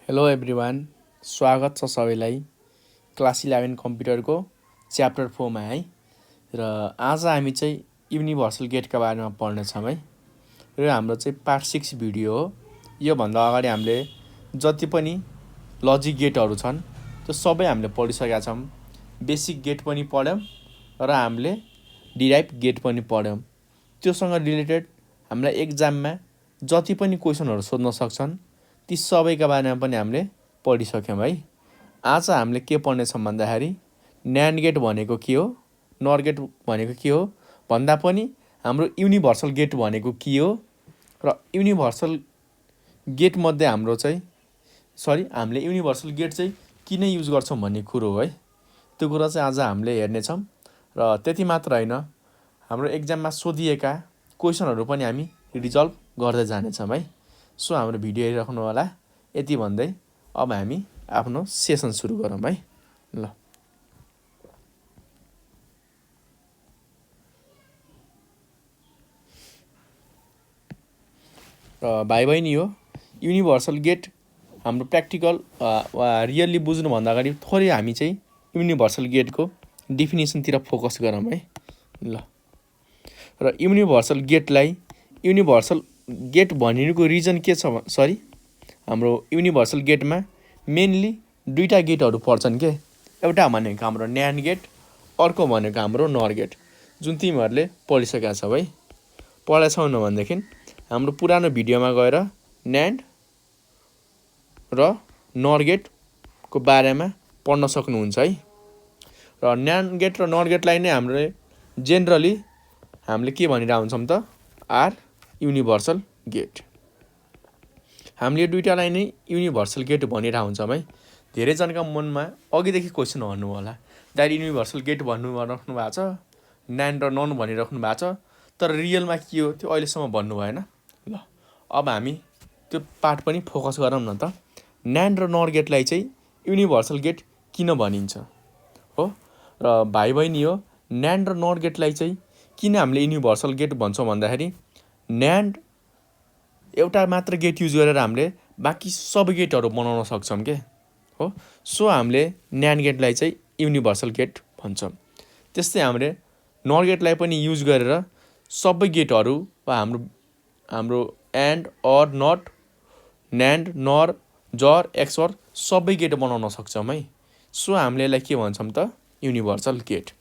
Hello everyone, स्वागत छ सबैलाई क्लास 11 कम्प्युटरको च्याप्टर 4 मा है। र आज हामी चाहिँ युनिभर्सल गेटका बारेमा पढ्नेछौँ है। र हाम्रो चाहिँ पार्ट 6 भिडियो हो। योभन्दा अगाडि हामीले जति पनि लजिक गेटहरू छन् त्यो सबै हामीले पढिसकेका छौँ। बेसिक गेट पनि पढ्यौँ र हामीले डिराइभ गेट पनि पढ्यौँ। त्योसँग रिलेटेड हामीलाई एक्जाममा जति पनि क्वेसनहरू सोध्न सक्छन् ती सबैका बारेमा पनि हामीले पढिसक्यौँ है। आज हामीले के पढ्नेछौँ भन्दाखेरि न्यान्ड गेट भनेको के हो, नर गेट भनेको के हो भन्दा पनि हाम्रो युनिभर्सल गेट भनेको के हो र युनिभर्सल गेटमध्ये हामीले युनिभर्सल गेट चाहिँ किन युज गर्छौँ भन्ने कुरो हो है। त्यो कुरा चाहिँ आज हामीले हेर्नेछौँ र त्यति मात्र होइन, हाम्रो एक्जाममा सोधिएका क्वेसनहरू पनि हामी रिजल्भ गर्दै जानेछौँ है। सो हाम्रो भिडियो हेरिराख्नु होला। यति भन्दै अब हामी आफ्नो सेसन सुरु गरौँ है। ल भाइ बहिनी हो, युनिभर्सल गेट हाम्रो प्र्याक्टिकल वा रियल्ली बुझ्नुभन्दा अगाडि थोरै हामी चाहिँ युनिभर्सल गेटको डिफिनेसनतिर फोकस गरौँ है। ल र युनिभर्सल गेट भनिनुको रिजन के छ हाम्रो युनिभर्सल गेटमा मेनली दुईटा गेटहरू पर्छन् के। एउटा भनेको हाम्रो न्यान्ड गेट, अर्को भनेको हाम्रो नर गेट, जुन तिमीहरूले पढिसकेका छौ है। पढेका छैनौ भनेदेखि हाम्रो पुरानो भिडियोमा गएर न्यान्ड र नर गेटको बारेमा पढ्न सक्नुहुन्छ है। र न्यान्ड गेट र नर गेटलाई नै हामीले जेनरली हामीले के भनिरहेको हुन्छौँ त, आर युनिभर्सल गेट। हामीले दुईटालाई नै युनिभर्सल गेट भनिरहेको हुन्छौँ है। धेरैजनाका मनमा अघिदेखि क्वेसन भन्नु होला, दाइ युनिभर्सल गेट राख्नु भएको छ, न्यान्ड र नन भनिराख्नु भएको छ, तर रियलमा के हो त्यो अहिलेसम्म भन्नु भएन। ल अब हामी त्यो पार्ट पनि फोकस गरौँ न त। न्यान्ड र नर गेटलाई चाहिँ युनिभर्सल गेट किन भनिन्छ हो। र भाइ बहिनी हो, न्यान्ड र नर गेटलाई चाहिँ किन हामीले युनिभर्सल गेट भन्छौँ भन्दाखेरि न्यान्ड एउटा मात्र गेट युज गरेर हामीले बाँकी सब गेटहरू बनाउन सक्छौँ के हो। सो हामीले न्यान्ड गेटलाई चाहिँ युनिभर्सल गेट भन्छौँ। त्यस्तै हामीले नर गेटलाई पनि युज गरेर सबै गेटहरू वा हाम्रो एन्ड, अर, नट, न्यान्ड, नर, जर, एक्सअर सबै गेट बनाउन सक्छौँ है। सो हामीले यसलाई के भन्छौँ त, युनिभर्सल गेट।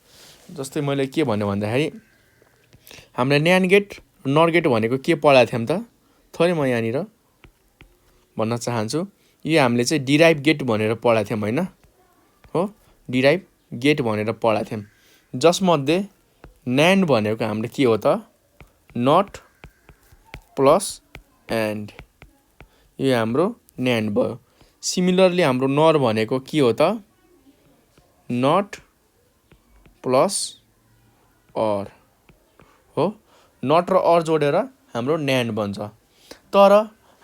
जस्तै मैले के भन्यो भन्दाखेरि हामीले न्यान्ड गेट, नर गेट भनेको के पढाएको थियौँ त, थोरै म यहाँनिर भन्न चाहन्छु। यो हामीले चाहिँ डिराइभ गेट भनेर पढाएको थियौँ होइन हो। डिराइभ गेट भनेर पढाएको थियौँ, जसमध्ये न्यान्ड भनेको हाम्रो के हो त, नट प्लस एन्ड। यो हाम्रो न्यान्ड भयो। सिमिलरली हाम्रो नर भनेको के हो त, नट प्लस अर हो। नट र अर जोडेर हाम्रो न्यान्ड बन्छ। तर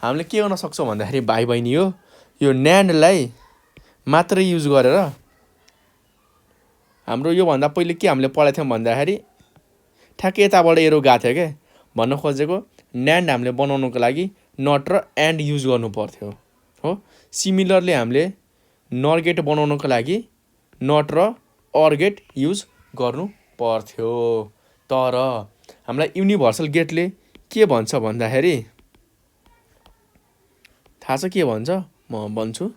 हामीले के गर्न सक्छौँ भन्दाखेरि भाइ बहिनी हो, यो न्यान्डलाई मात्रै युज गरेर हाम्रो योभन्दा पहिले के हामीले पढाएको थियौँ भन्दाखेरि ठ्याक्कै यताबाट एरो गएको थियो क्या। भन्न खोजेको न्यान्ड हामीले बनाउनुको लागि नट र एन्ड युज गर्नु पर्थ्यो हो। सिमिलरली हामीले नर गेट बनाउनुको लागि नट र अर गेट युज गर्नु पर्थ्यो। तर हामीलाई युनिभर्सल गेटले के भन्छ भन्दाखेरि थाहा छ के भन्छ, म भन्छु।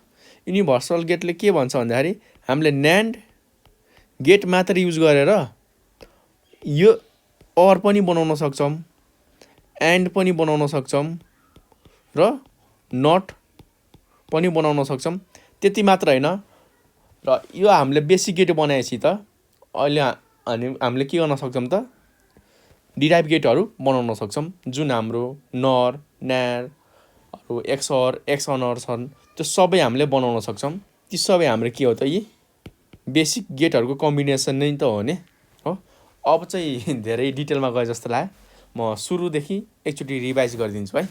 युनिभर्सल गेटले के भन्छ भन्दाखेरि हामीले न्यान्ड गेट मात्र युज गरेर यो अर पनि बनाउन सक्छौँ, एन्ड पनि बनाउन सक्छौँ र नट पनि बनाउन सक्छौँ। त्यति मात्र होइन, र यो हामीले बेसिक गेट बनाएपछि त अहिले हामीले के गर्न सक्छौँ त, डिराइभ गेटहरू बनाउन सक्छौँ, जुन हाम्रो नर, न्यान्ड, एक्सअर, एक्सअनर छन् त्यो सबै हामीले बनाउन सक्छौँ। ती सबै हाम्रो के हो त, यी बेसिक गेटहरूको कम्बिनेसन नै त हो नि हो। अब चाहिँ धेरै डिटेलमा गए जस्तो लाग्यो, म सुरुदेखि एकचोटि रिभाइज गरिदिन्छु है।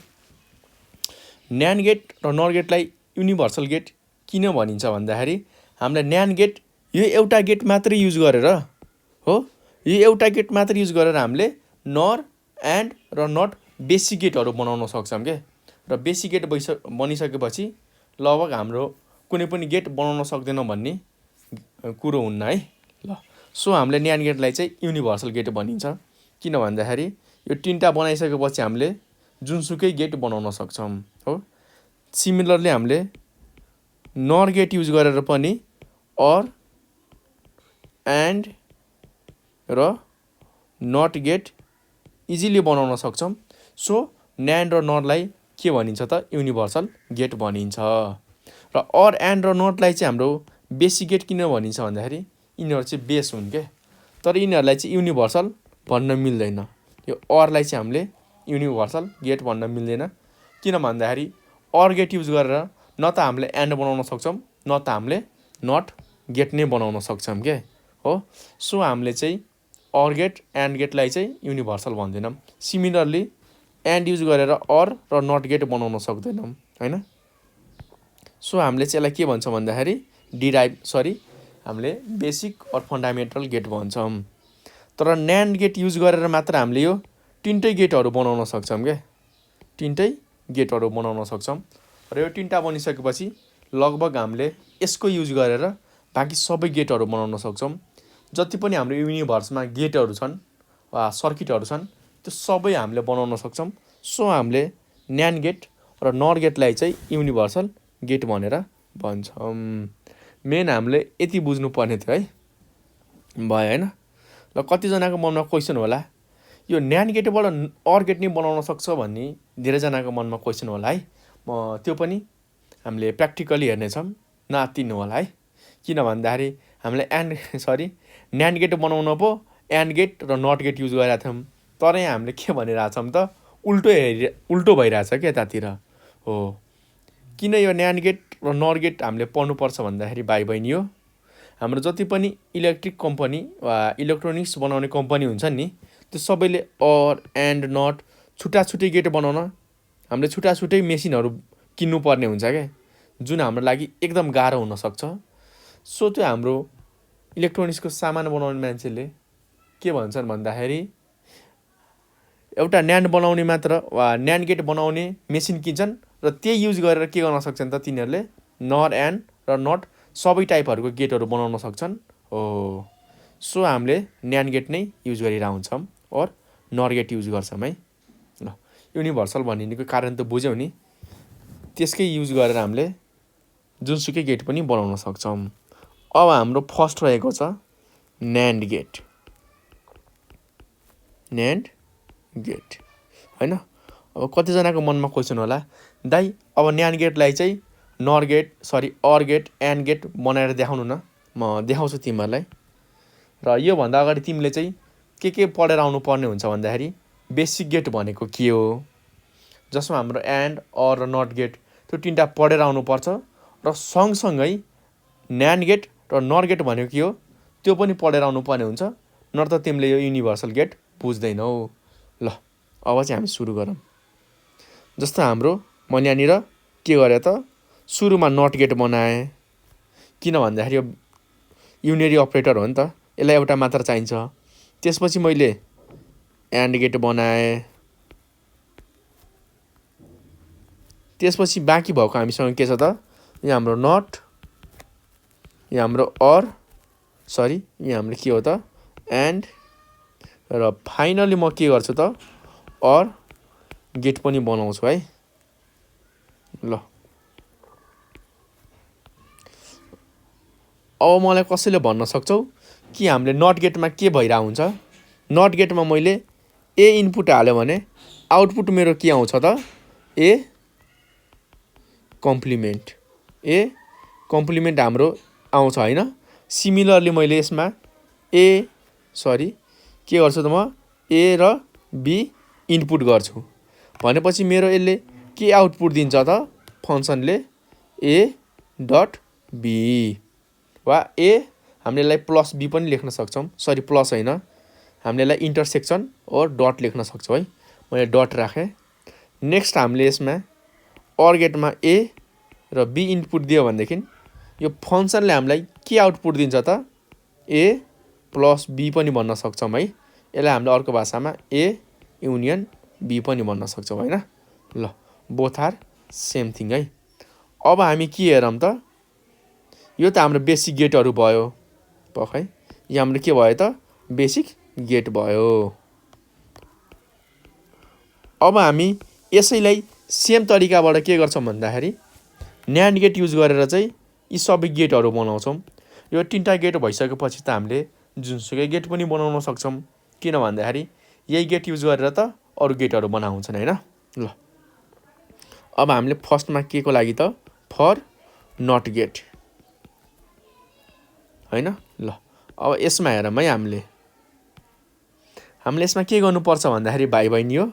न्यान्ड गेट र नर गेटलाई युनिभर्सल गेट किन भनिन्छ भन्दाखेरि हामीलाई न्यान्ड गेट यो एउटा गेट मात्रै युज गरेर हो, यो एउटा गेट मात्रै युज गरेर हामीले नर, एन्ड र नट बेसिक गेटहरू बनाउन सक्छौँ के। र बेसिक गेट बनिसकेपछि लगभग हाम्रो कुनै पनि गेट बनाउन सक्दैन भन्ने कुरो हुन्न है। ल सो हामीले न्यान्ड गेटलाई चाहिँ युनिभर्सल गेट भनिन्छ। किन भन्दाखेरि यो 3टा बनाइसकेपछि हामीले जुनसुकै गेट बनाउन सक्छौँ हो। सिमिलरली हामीले नर गेट युज गरेर पनि अर एन्ड र नट गेट इजिली बनाउन सक्छौँ। सो न्यान्ड र नरलाई के भनिन्छ त युनिभर्सल गेट भनिन्छ। र अर एन्ड र नटलाई चाहिँ हाम्रो बेसिक गेट किन भनिन्छ भन्दाखेरि यिनीहरू चाहिँ बेस हुन् के, तर यिनीहरूलाई चाहिँ युनिभर्सल भन्न मिल्दैन। यो अरलाई चाहिँ हामीले युनिभर्सल गेट भन्न मिल्दैन। किन भन्दाखेरि अर गेट युज गरेर न त हामीले एन्ड बनाउन सक्छौँ न त हामीले नट गेट नै बनाउन सक्छौँ के हो। सो हामीले चाहिँ अर गेट एन्ड गेटलाई चाहिँ युनिभर्सल भन्दैनौँ। सिमिलरली एन्ड युज गरेर अर र नट गेट बनाउन सक्दैनौँ होइन। सो हामीले चाहिँ यसलाई के भन्छौँ भन्दाखेरि हामीले बेसिक अर फन्डामेन्टल गेट भन्छौँ। तर न्यान्ड गेट युज गरेर मात्र हामीले यो 3टै गेटहरू बनाउन सक्छौँ क्या, 3टै गेटहरू बनाउन सक्छौँ। र यो 3टा बनिसकेपछि लगभग हामीले यसको युज गरेर बाँकी सबै गेटहरू बनाउन सक्छौँ। जति पनि हाम्रो युनिभर्समा गेटहरू छन् वा सर्किटहरू छन् त्यो सबै हामीले बनाउन सक्छौँ। सो हामीले न्यान्ड गेट र नर गेटलाई चाहिँ युनिभर्सल गेट भनेर भन्छौँ। मेन हामीले यति बुझ्नुपर्ने थियो है, भयो होइन। ल कतिजनाको मनमा क्वेसन होला यो न्यान्ड गेटबाट अर गेट नै बनाउन सक्छ भन्ने धेरैजनाको मनमा क्वेसन होला है। त्यो पनि हामीले प्र्याक्टिकली हेर्नेछौँ, नआत्तिनु होला है। किन भन्दाखेरि हामीले न्यान्ड गेट बनाउन पो एन्ड गेट र नट गेट युज गरेका थियौँ, तर यहाँ हामीले के भनिरहेछौँ त उल्टो भइरहेछ क्या यतातिर हो। किन यो न्यान्ड गेट र नर गेट हामीले पढ्नुपर्छ भन्दाखेरि भाइ बहिनी हो, हाम्रो जति पनि इलेक्ट्रिक कम्पनी वा इलेक्ट्रोनिक्स बनाउने कम्पनी हुन्छ नि त्यो सबैले अर एन्ड नट छुट्टा गेट बनाउन हामीले छुट्टा मेसिनहरू किन्नुपर्ने हुन्छ क्या, जुन हाम्रो लागि एकदम गाह्रो हुनसक्छ। सो त्यो हाम्रो इलेक्ट्रोनिक्सको सामान बनाउने मान्छेले के भन्छन् भन्दाखेरि एउटा न्यान्ड बनाउने मात्र वा न्यान्ड गेट बनाउने मेसिन किन्छन् र त्यही युज गरेर के गर्न सक्छन् त तिनीहरूले नर एन्ड र नट सबै टाइपहरूको गेटहरू बनाउन सक्छन् हो। सो हामीले न्यान्ड गेट नै युज गरिरहेको हुन्छौँ और नर गेट युज गर्छौँ है। ल युनिभर्सल भनिनुको कारण त बुझ्यौ नि, त्यसकै युज गरेर हामीले जुनसुकै गेट पनि बनाउन सक्छौँ। अब हाम्रो फर्स्ट रहेको छ न्यान्ड गेट होइन। अब कतिजनाको मनमा क्वेसन होला दाइ अब न्यान्ड गेटलाई चाहिँ अर गेट एन्ड गेट बनाएर देखाउनु न, म देखाउँछु तिमीहरूलाई। र योभन्दा अगाडि तिमीले चाहिँ के पढेर आउनु पर्ने हुन्छ भन्दाखेरि बेसिक गेट भनेको के हो, जसमा हाम्रो एन्ड अर र नट गेट त्यो 3टा पढेर आउनुपर्छ। र सँगसँगै न्यान्ड गेट र नर गेट भनेको के हो त्यो पनि पढेर आउनुपर्ने हुन्छ, नत्र तिमीले यो युनिभर्सल गेट बुझ्दैनौ। ल अब चाहिँ हामी सुरु गरौँ। जस्तो हाम्रो मैले यहाँनिर के गरेँ त सुरुमा नट गेट बनाएँ, किन भन्दाखेरि यो युनियरी अपरेटर हो नि त, यसलाई एउटा मात्र चाहिन्छ। त्यसपछि मैले एन्ड गेट बनाएँ, त्यसपछि बाँकी भएको हामीसँग के छ त यहाँ हाम्रो नट, यहाँ हाम्रो यहाँ हाम्रो के हो त एन्ड, र फाइनली म के गर्छु त अर गेट पनि बनाउँछु है। ल अब मलाई कसैले भन्न सक्छौ कि हामीले नट गेटमा के भइरहेको हुन्छ। नट गेटमा मैले ए इनपुट हाल्यो भने आउटपुट मेरो के आउँछ त ए कम्प्लिमेन्ट हाम्रो आउँछ होइन। सिमिलरली मैले यसमा के गर्छु त म ए र बी इनपुट गर्छु भनेपछि मेरो यसले के आउटपुट दिन्छ त फङ्सनले ए डट बी वा हामीले यसलाई प्लस बी पनि लेख्न सक्छौँ, प्लस होइन हामीले यसलाई इन्टरसेक्सन और डट लेख्न सक्छौँ है। मैले डट राखेँ। नेक्स्ट हामीले यसमा अर गेटमा ए र बी इनपुट दियो भनेदेखि यो फङ्सनले हामीलाई के आउटपुट दिन्छ त ए प्लस बी पनि भन्न सक्छौँ है। यसलाई हामीले अर्को भाषामा ए युनियन बी पनि भन्न सक्छौँ होइन। ल बोथ आर सेम थिङ है। अब हामी के हेरौँ त, यो त हाम्रो बेसिक गेटहरू भयो पख है, यो हाम्रो के भयो त बेसिक गेट भयो। अब हामी यसैलाई सेम तरिकाबाट के गर्छौँ भन्दाखेरि न्यान्ड गेट युज गरेर चाहिँ यी सबै गेटहरू बनाउँछौँ। यो 3टा गेट भइसकेपछि त हामीले जुनसुकै गेट पनि बनाउन सक्छौँ, किन भन्दाखेरि यही गेट युज गरेर त अरू गेटहरू बनाउँछन् हैन। ल अब हामीले फर्स्टमा के को लागि त फर नट गेट हैन। ल अब यसमा हेरौँ है, हामीले यसमा के गर्नुपर्छ भन्दाखेरि भाइ बहिनी यो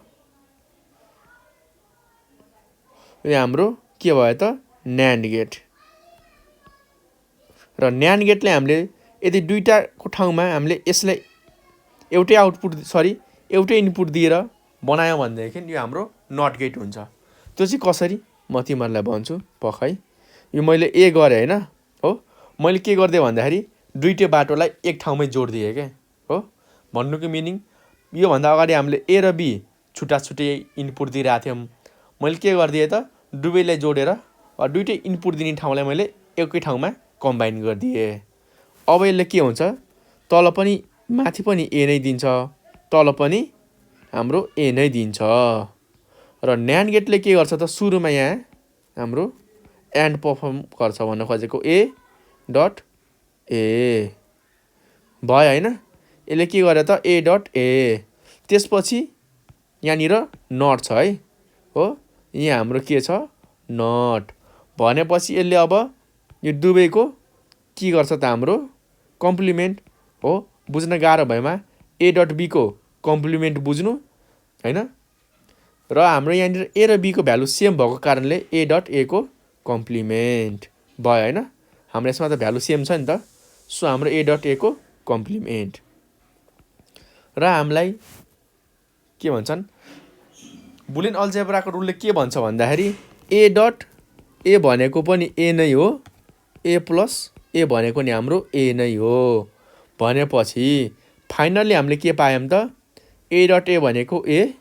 हाम्रो के भयो त न्यान्ड गेट। र न्यान्ड गेटले हामीले यदि दुईटाको ठाउँमा हामीले यसलाई एउटै एउटै इनपुट दिएर बनायौँ भनेदेखि यो हाम्रो नट गेट हुन्छ। त्यो चाहिँ कसरी म तिमीहरूलाई भन्छु पख है। यो मैले ए गरेँ हैन हो, मैले के गरिदिएँ भन्दाखेरि दुईटै बाटोलाई एक ठाउँमै जोडिदिएँ क्या हो। भन्नुको मिनिङ योभन्दा अगाडि हामीले ए र बी छुट्टा छुट्टै इनपुट दिइरहेको थियौँ, मैले के गरिदिएँ त दुवैलाई जोडेर दुईटै इनपुट दिने ठाउँलाई मैले एकै ठाउँमा कम्बाइन गरिदिएँ। अब यसले के हुन्छ, तल पनि माथि पनि ए नै दिन्छ, तल पनि हाम्रो ए नै दिन्छ। र न्यान्ड गेटले के गर्छ त सुरुमा यहाँ हाम्रो एन्ड पर्फर्म गर्छ भन्न खोजेको ए डट ए भयो हैन। यसले के गर्यो त ए डट ए, त्यसपछि यहाँनिर नट छ है हो, यहाँ हाम्रो के छ नट भनेपछि यसले अब यो दुवैको के गर्छ त हाम्रो कम्प्लिमेन्ट हो। बुझ्न गाह्रो भएमा ए डट बी को कम्प्लिमेन्ट बुझ्नु हैन। र हाम्रो यहाँनिर ए र बी को भ्यालु सेम भएको कारणले ए डट ए को कम्प्लिमेन्ट भयो हैन। हाम्रो यसमा त भ्यालु सेम छ नि त, सो हाम्रो ए डट ए को कम्प्लिमेन्ट। र हामीलाई के भन्छन् बुलियन अल्जेब्राको रुलले के भन्छ भन्दाखेरि ए डट ए भनेको पनि ए नै हो, ए प्लस ए भनेको नि हाम्रो ए नै हो भनेपछि फाइनल्ली हामीले के पायौँ त ए डट ए भनेको ए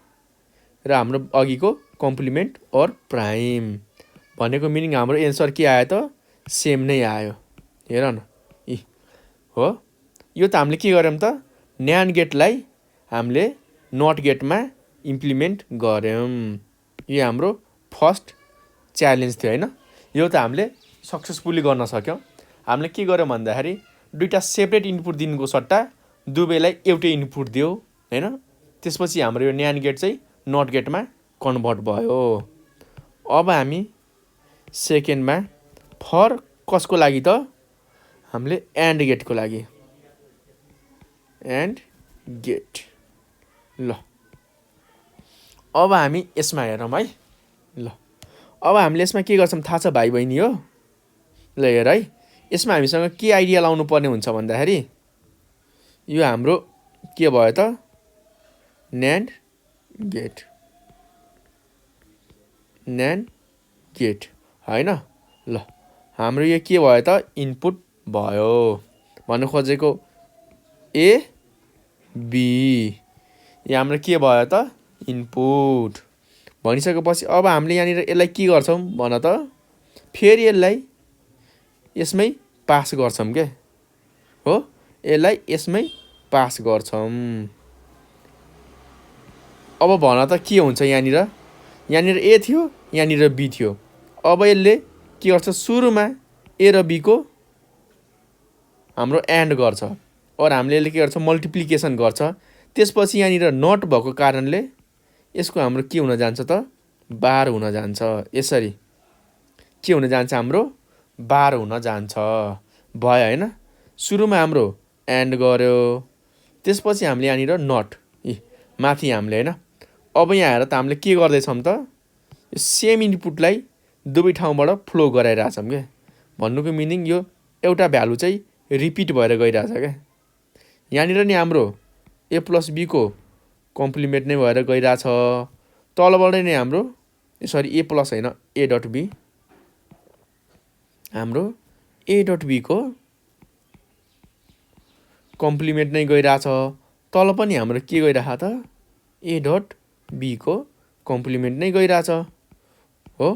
र हाम्रो अघिको कम्प्लिमेन्ट अर प्राइम भनेको मिनिङ हाम्रो एन्सर के आयो त सेम नै आयो। हेर न हो, यो त हामीले के गर्यौँ त न्यान्ड गेटलाई हामीले नट गेटमा इम्प्लिमेन्ट गर्यौँ। यो हाम्रो फर्स्ट च्यालेन्ज थियो हैन। यो त हामीले सक्सेसफुली गर्न सक्यौँ। हामीले के गर्यौँ भन्दाखेरि दुईटा सेपरेट इनपुट दिनुको सट्टा दुवैलाई एउटै इनपुट दियो हैन। त्यसपछि हाम्रो यो न्यान्ड गेट चाहिँ नट गेटमा कन्भर्ट भयो। अब हामी सेकेन्डमा फर कसको लागि त हामीले एन्ड गेटको लागि एन्ड गेट। ल अब हामी यसमा हेरौँ है। ल अब हामीले यसमा के गर्छौँ थाहा छ भाइ बहिनी हो। ल हेर है, यसमा हामीसँग के आइडिया लाउनु पर्ने हुन्छ भन्दाखेरि यो हाम्रो के भयो त न्यान्ड गेट हैन। ल हाम्रो यो के भयो त इनपुट भयो भन्नु खोजेको ए बी, यो हाम्रो के भयो त इनपुट भनिसकेपछि अब हामीले यहाँनिर यसलाई के गर्छौँ भन त फेरि यसलाई यसमै पास गर्छौँ के हो, यसलाई यसमै पास गर्छौँ। अब भन त के हुन्छ यहाँनिर ए थियो, यहाँनिर बी थियो। अब यसले के गर्छ सुरुमा ए र बी को हाम्रो एन्ड गर्छ और हामीले यसले के गर्छ मल्टिप्लिकेसन गर्छ। त्यसपछि यहाँनिर नट भएको कारणले यसको हाम्रो के हुन जान्छ त बार हुन जान्छ। यसरी के हुन जान्छ हाम्रो बार हुन जान्छ भयो हैन। सुरुमा हाम्रो एन्ड गर्यो, त्यसपछि हामीले यहाँनिर नट माथि हामीले हैन। अब यहाँ हेर त हामीले के गर्दैछौँ त सेम इनपुटलाई दुवै ठाउँबाट फ्लो गराइरहेछौँ क्या। भन्नुको मिनिङ यो एउटा भ्यालु चाहिँ रिपिट भएर गइरहेछ क्या। यहाँनिर नि हाम्रो ए प्लस बी को कम्प्लिमेन्ट नै भएर गइरहेछ, तलबाट नै हाम्रो सरी ए प्लस होइन ए डट बी, हाम्रो ए डट बी को कम्प्लिमेन्ट नै गइरहेछ, तल पनि हाम्रो के गइरहेछ त ए डट बी को कम्प्लिमेन्ट नै गइरहेछ हो।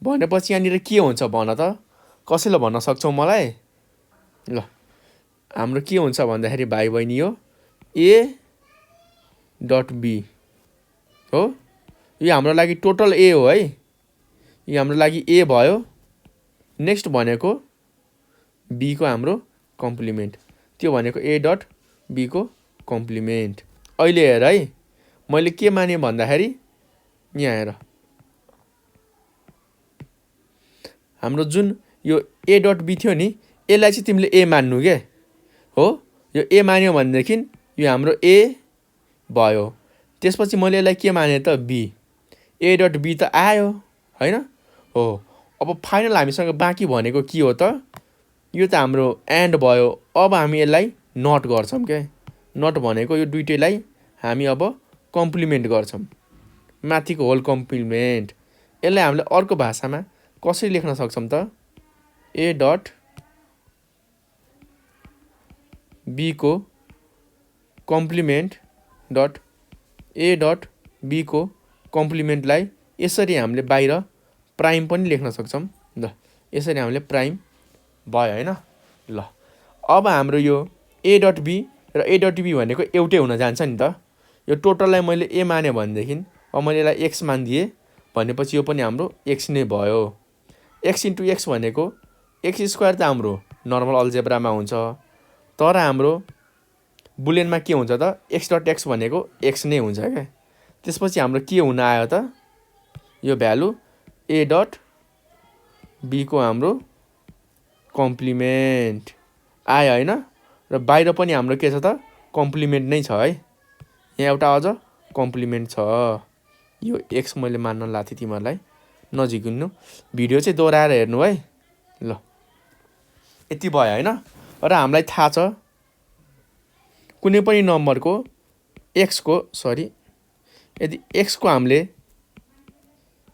भनेपछि यहाँनिर के हुन्छ भन त, कसैले भन्न सक्छौ मलाई? ल हाम्रो के हुन्छ भन्दाखेरि भाइ बहिनी यो ए डट बी हो। यो हाम्रो लागि टोटल ए हो है, यो हाम्रो लागि ए भयो। नेक्स्ट भनेको बी को हाम्रो कम्प्लिमेन्ट, त्यो भनेको ए डट बी को कम्प्लिमेन्ट। अहिले हेर है, मैले के माने भन्दाखेरि यहाँ हेर, हाम्रो जुन यो ए डट बी थियो नि, यसलाई चाहिँ तिमीले ए मान्नु के हो। यो ए मान्यो भनेदेखि यो हाम्रो ए भयो। त्यसपछि मैले यसलाई के माने त, बी। ए डट बी त आयो होइन हो। अब फाइनल हामीसँग बाँकी भनेको के हो त, यो त हाम्रो एन्ड भयो। अब हामी यसलाई नट गर्छौँ क्या। नट भनेको यो दुइटैलाई हामी अब कम्प्लिमेन्ट गर्छौँ, माथिको होल कम्प्लिमेन्ट। यसलाई हामीले अर्को भाषामा कसरी लेख्न सक्छौँ त, ए डट बी को complement dot A dot be को कम्प्लिमेन्टलाई यसरी हामीले बाहिर प्राइम पनि लेख्न सक्छौँ। ल यसरी हामीले प्राइम भयो होइन। ल अब हाम्रो यो ए डट बी र ए डट बी भनेको एउटै हुन जान्छ नि त। यो टोटललाई मैले ए माने भनेदेखि अब मैले यसलाई एक्स मानिदिएँ भनेपछि यो पनि हाम्रो एक्स नै भयो। एक्स इन्टु एक्स भनेको एक्स स्क्वायर त हाम्रो नर्मल अल्जेब्रामा हुन्छ, तर हाम्रो बुलियनमा के हुन्छ त, एक्स डट एक्स भनेको एक्स नै हुन्छ क्या। त्यसपछि हाम्रो के हुन आयो त, यो भ्यालु ए डट बी को हाम्रो कम्प्लिमेन्ट आयो होइन। र बाहिर पनि हाम्रो के छ त, कम्प्लिमेन्ट नै छ है। यहाँ एउटा अझ कम्प्लिमेन्ट छ। यो एक्स मैले मान्न लाएको थिएँ तिमीहरूलाई, नजिकिन्नु, भिडियो चाहिँ दोहोऱ्याएर हेर्नु है। ल यति भयो होइन। र हामीलाई थाहा छ कुनै पनि नम्बरको एक्सको यदि एक्सको हामीले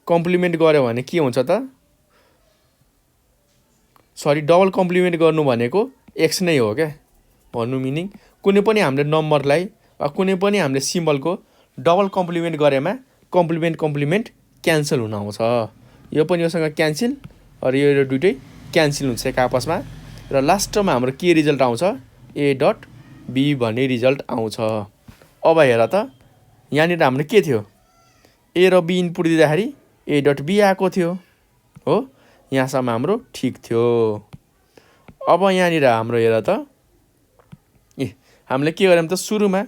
कम्प्लिमेन्ट गऱ्यो भने के हुन्छ त, डबल कम्प्लिमेन्ट गर्नु भनेको एक्स नै हो क्या भन्नु मिनिङ। कुनै पनि हामीले नम्बरलाई वा कुनै पनि हामीले सिम्बलको डबल कम्प्लिमेन्ट गरेमा कम्प्लिमेन्ट क्यान्सल हुन आउँछ। यो पनि योसँग क्यान्सल र यो दुइटै क्यान्सल हुन्छ एक आपसमा। र लास्टमा हाम्रो के रिजल्ट आउँछ, ए डट बी भन्ने रिजल्ट आउँछ। अब हेर त, यहाँनिर हाम्रो के थियो, ए र बी इनपुट दिँदाखेरि ए डट बी आएको थियो हो। यहाँसम्म हाम्रो ठिक थियो। अब यहाँनिर हाम्रो हेर त, हामीले के गर्यौँ त, सुरुमा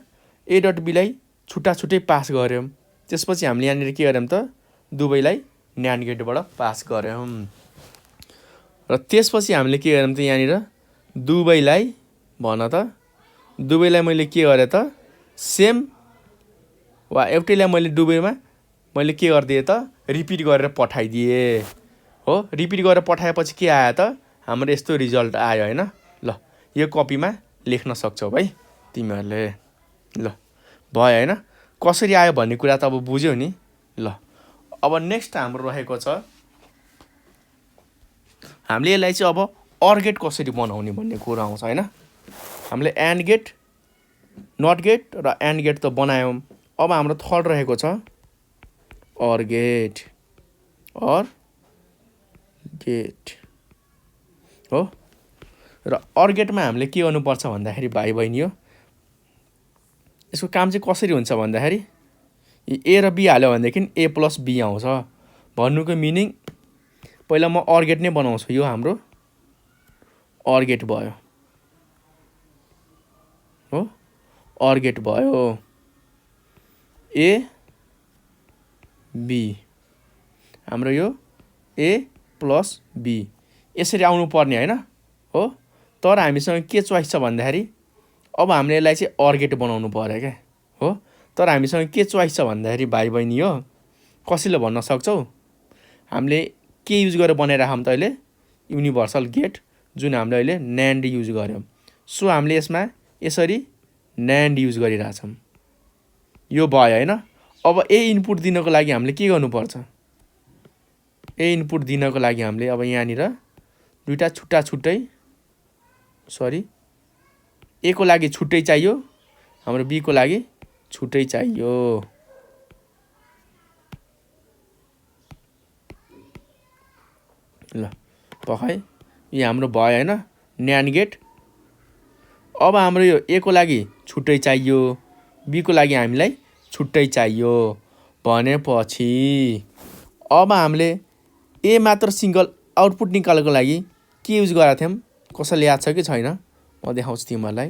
ए डट बीलाई छुट्टा छुट्टै पास गऱ्यौँ। त्यसपछि हामीले यहाँनिर के गर्यौँ त, दुवैलाई न्यान्ड गेटबाट पास गऱ्यौँ। र त्यसपछि हामीले के गर्यौँ त, यहाँनिर दुवैलाई भन त, दुवैलाई मैले के गरेँ त, सेम वा एउटैलाई मैले दुवैमा मैले के गरिदिएँ त, रिपिट गरेर पठाइदिएँ हो। रिपिट गरेर पठाएपछि के आयो त, हाम्रो यस्तो रिजल्ट आयो होइन। ल यो कपीमा लेख्न सक्छौ भाइ तिमीहरूले। ल भयो होइन, कसरी आयो भन्ने कुरा त अब बुझ्यौ नि। ल अब नेक्स्ट हाम्रो रहेको छ, हामीले यसलाई चाहिँ अब अर गेट कसरी बनाउने भन्ने कुरा आउँछ होइन। हामीले एन्ड गेट, नट गेट र एन्ड गेट त बनायौँ। अब हाम्रो थर्ड रहेको छ अर गेट हो। र अर गेटमा हामीले के गर्नुपर्छ भन्दाखेरि भाइ बहिनी हो, यसको काम चाहिँ कसरी हुन्छ भन्दाखेरि ए र बी हाल्यो भनेदेखि ए प्लस बी आउँछ भन्नुको मिनिङ। पहिला म अर गेट नै बनाउँछु। यो हाम्रो अर गेट भयो हो। अर गेट भयो ए बी, हाम्रो यो ए प्लस बी यसरी आउनु पर्ने होइन हो। तर हामीसँग के चोइस छ भन्दाखेरि अब हामीले यसलाई चाहिँ अर गेट बनाउनु पर्यो क्या हो। तर हामीसँग के चोइस छ भन्दाखेरि भाइ बहिनी हो, कसैले भन्न सक्छौ हामीले के युज गरेर बनाइराखौँ त अहिले, युनिभर्सल गेट, जुन हामीले अहिले न्यान्ड युज गऱ्यौँ। सो हामीले यसमा यसरी न्यान्ड युज गरिरहेछौँ। यो भयो होइन। अब ए इनपुट दिनको लागि हामीले के गर्नुपर्छ, ए इनपुट दिनको लागि हामीले अब यहाँनिर दुईवटा छुट्टा छुट्टै ए को लागि छुट्टै चाहियो, हाम्रो बी को लागि छुट्टै चाहियो। ल पखाइ यो हाम्रो भयो हैन न्यान्ड गेट। अब हाम्रो यो ए को लागि छुट्टै चाहियो, बी को लागि हामीलाई छुट्टै चाहियो भनेपछि अब हामीले ए मात्र सिंगल आउटपुट निकाल्नको लागि के युज गरेका थियौं? कसैले याद छ कि छैन? म देखाउँछु तिमीहरूलाई।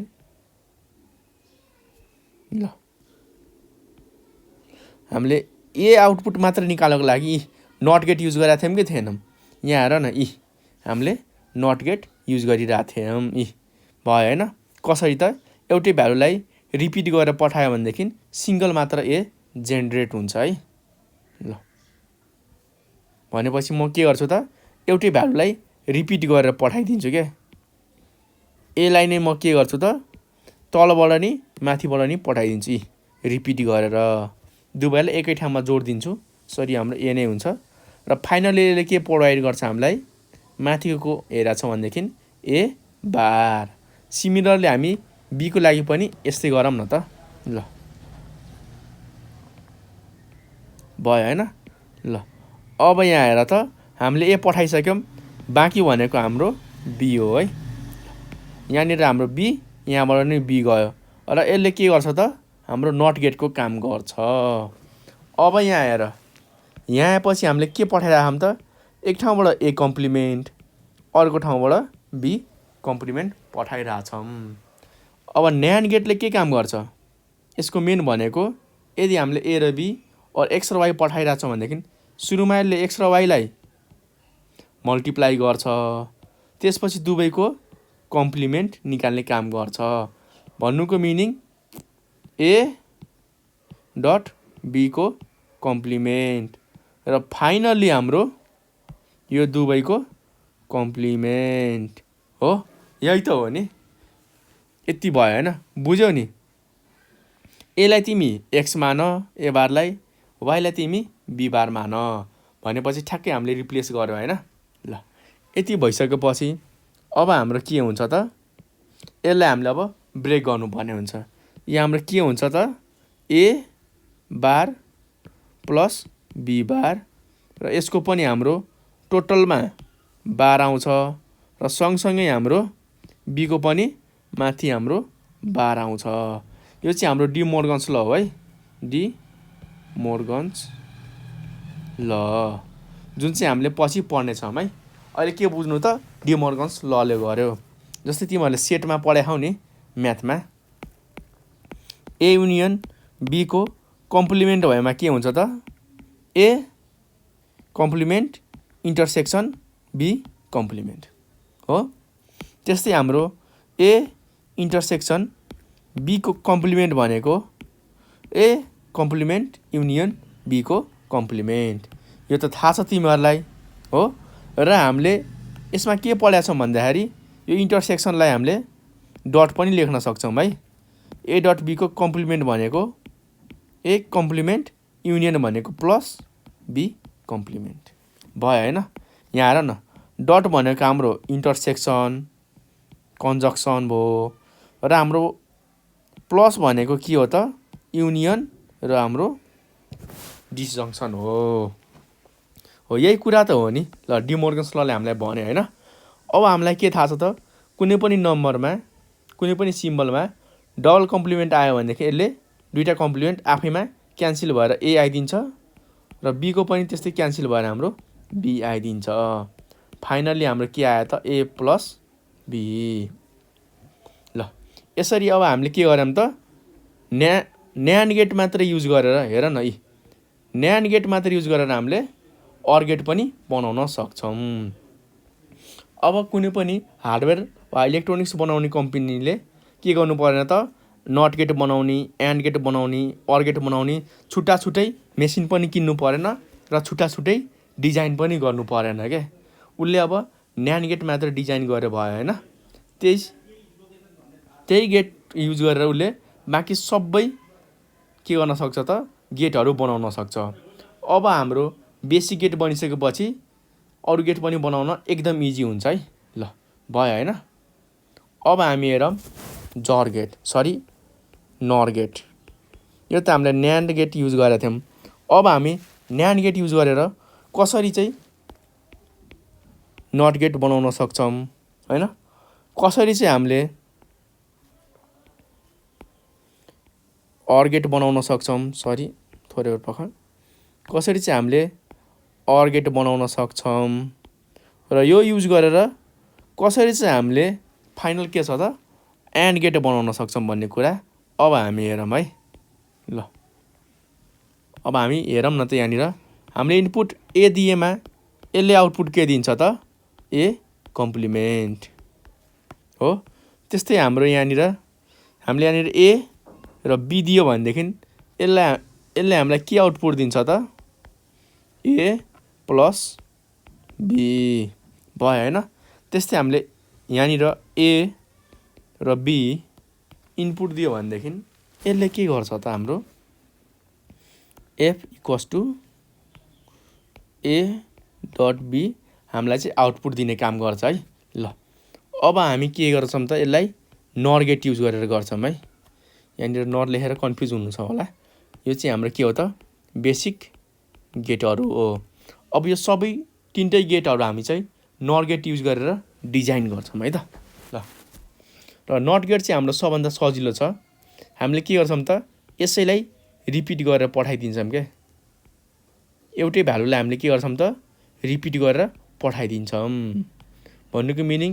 ल हामीले ए आउटपुट मात्र निकाल्नको लागि नट गेट युज गरेका थियौं कि थिएनौं? यहाँ हेर न, हामीले नट गेट युज गरिरहेका थियौं। भयो हैन? कसरी त? एउटै भ्यालुलाई रिपिट गरेर पठायो भनेदेखि सिंगल मात्र ए जेनेरेट हुन्छ है। ल भनेपछि म के गर्छु त? एउटै भ्यालुलाई रिपिट गरेर पठाइदिन्छु के। ए लाई नै म के गर्छु त? तलबाट नि माथिबाट नि पठाइदिन्छु रिपिट गरेर। दुवैलाई एकै ठाउँमा जोडिदिन्छु। सरी हाम्रो ए नै हुन्छ। र फाइनली यसले के प्रोभाइड गर्छ हामीलाई? माथिको हेरेका छौँ भनेदेखि ए बार। सिमिलरली हामी बी को लागि पनि यस्तै गरौँ न त। ल भयो हैन? ल अब यहाँ हेर त हामीले ए पठाइसक्यौं, बाँकी भनेको हाम्रो बी हो है। यहाँनिर हाम्रो बी, यहाँबाट नि बी गयो र यसले के गर्छ त? हाम्रो नट गेटको काम गर्छ। अब यहाँ हेर, यहाँ आएपछि हामीले के पठाइराखौँ त? एक ठाउँबाट ए कम्प्लिमेन्ट, अर्को ठाउँबाट बी कम्प्लिमेन्ट पठाइरहेछौँ। अब न्यान्ड गेटले के काम गर्छ? यसको मेन भनेको यदि हामीले ए र बी और एक्स र वाई पठाइरहेछौँ भनेदेखि सुरुमा यसले एक्स र वाईलाई मल्टिप्लाई गर्छ, त्यसपछि दुवैको कम्प्लिमेन्ट निकाल्ने काम गर्छ। भन्नुको मिनिङ ए डट बी को कम्प्लिमेन्ट र फाइनली हाम्रो यो दुवैको कम्प्लिमेन्ट हो। यही त हो नि। यति भयो हैन? बुझ्यौ नि? ए लाई तिमी एक्स मान ए बारलाई, वाई लाई तिमी बी बार मान भनेपछि ठ्याक्कै हामीले रिप्लेस गर्यो हैन? ल यति भइसकेपछि अब हाम्रो के हुन्छ त? यसलाई हामीले अब ब्रेक गर्नुपर्ने हुन्छ। यहाँ हाम्रो के हुन्छ त? ए बार प्लस बी बार र यसको पनि हाम्रो टोटलमा बार आउँछ र सँगसँगै हाम्रो बी को पनि माथि हाम्रो बार आउँछ। यो चाहिँ हाम्रो डी मोर्गन्स ल हो है। डी मोर्गन्स ल, जुन चाहिँ हामीले पछि पढ्नेछौँ है। अहिले के बुझ्नु त? डी मोर्गन्स लले गर्यो। जस्तै तिमीहरूले सेटमा पढाइछौ नि म्याथमा, ए युनियन बी को कम्प्लिमेन्ट भएमा के हुन्छ त? ए कम्प्लिमेन्ट इन्टरसेक्सन बी कम्प्लिमेन्ट हो। त्यस्तै हाम्रो ए इन्टरसेक्सन बी को कम्प्लिमेन्ट भनेको ए कम्प्लिमेन्ट युनियन बी को कम्प्लिमेन्ट। यो त थाहा छ तिमीहरूलाई हो। र हामीले यसमा के पढाएको छौँ भन्दाखेरि यो इन्टरसेक्सनलाई हामीले डट पनि लेख्न सक्छौँ है। ए डट बी को कम्प्लिमेन्ट भनेको ए कम्प्लिमेन्ट युनियन भनेको प्लस बी कम्प्लिमेन्ट भयो हैन? यहाँ हेर न, डट भनेको हाम्रो इन्टरसेक्सन कन्जक्सन भयो र हाम्रो प्लस भनेको के हो त? युनियन र हाम्रो डिसजङ्सन हो। यही कुरा त हो नि। ल डी मोर्गन्स लले हामीलाई भन्यो हैन? अब हामीलाई के थाहा छ त? कुनै पनि नम्बरमा, कुनै पनि सिम्बलमा डबल कम्प्लिमेन्ट आयो भनेदेखि यसले दुईटा कम्प्लिमेन्ट आफैमा क्यान्सल भएर ए आइदिन्छ र बी को पनि त्यस्तै क्यान्सल भएर हाम्रो बी आइदिन्छ। फाइनली हाम्रो के आयो त? ए प्लस बी। ल यसरी अब हामीले के गर्यौँ त? न्यान्ड गेट मात्र युज गरेर हेर न, न्यान्ड गेट मात्र युज गरेर हामीले अर गेट पनि बनाउन सक्छौँ। अब कुनै पनि हार्डवेयर वा इलेक्ट्रोनिक्स बनाउने कम्पनीले के गर्नु परेन त? नट गेट बनाउने, एन्ड गेट बनाउने, अर गेट बनाउने छुट्टा छुट्टै मेसिन पनि किन्नु परेन र छुट्टा छुट्टै डिजाइन पनि गर्नु परेन के। उसले अब न्यान्ड गेट मात्र डिजाइन गरे भयो हैन? त्यही गेट युज गरेर उसले बाँकी सबै के गर्न सक्छ त? गेटहरू बनाउन सक्छ। अब हाम्रो बेसिक गेट बनिसकेपछि अरू गेट पनि बनाउन एकदम इजी हुन्छ है। ल भयो हैन? अब हामी हेरौँ जर गेट, सरी नर गेट। यो त हामीले न्यान्ड गेट युज गरेका थियौँ। अब हामी न्यान्ड गेट युज गरेर कसरी चाहिँ नट गेट बनाउन सक्छौँ हैन। कसरी चाहिँ हामीले अर गेट बनाउन सक्छौँ, सरी थोरै पख, कसरी चाहिँ हामीले अर गेट बनाउन सक्छौँ र यो युज गरेर कसरी चाहिँ हामीले फाइनल के छ त एन्ड गेट बनाउन सक्छौँ भन्ने कुरा अब हामी हेरौँ है। ल अब हामी हेरौँ न त यहाँनिर हामीले इनपुट ए दिएमा यसले आउटपुट के दिन्छ त ए कम्प्लिमेन्ट हो। त्यस्तै हाम्रो यहाँनिर हामीले यहाँनिर ए र बी दियो भनेदेखि यसले हामीलाई के आउटपुट दिन्छ त ए प्लस बी भयो हैन। त्यस्तै हामीले यहाँनिर ए र बी इनपुट दियो भनेदेखि यसले के गर्छ त हाम्रो F equals to A dot B हामीलाई चाहिँ आउटपुट दिने काम गर्छ है। ल अब हामी के गर्छौँ त यसलाई नर गेट युज गरेर गर्छौँ है। यहाँनिर नर लेखेर कन्फ्युज हुनुहुन्छ होला, यो चाहिँ हाम्रो के हो त बेसिक गेटहरू हो। अब यो सबै तिनटै गेटहरू हामी चाहिँ नर गेट युज गरेर डिजाइन गर्छौँ है त। ल र नट गेट चाहिँ हाम्रो सबभन्दा सजिलो छ। हामीले के गर्छौँ त यसैलाई रिपिट गरेर पठाइदिन्छौँ क्या, एउटै भ्यालुलाई हामीले के गर्छौँ त रिपिट गरेर पठाइदिन्छौँ। भन्नुको मिनिङ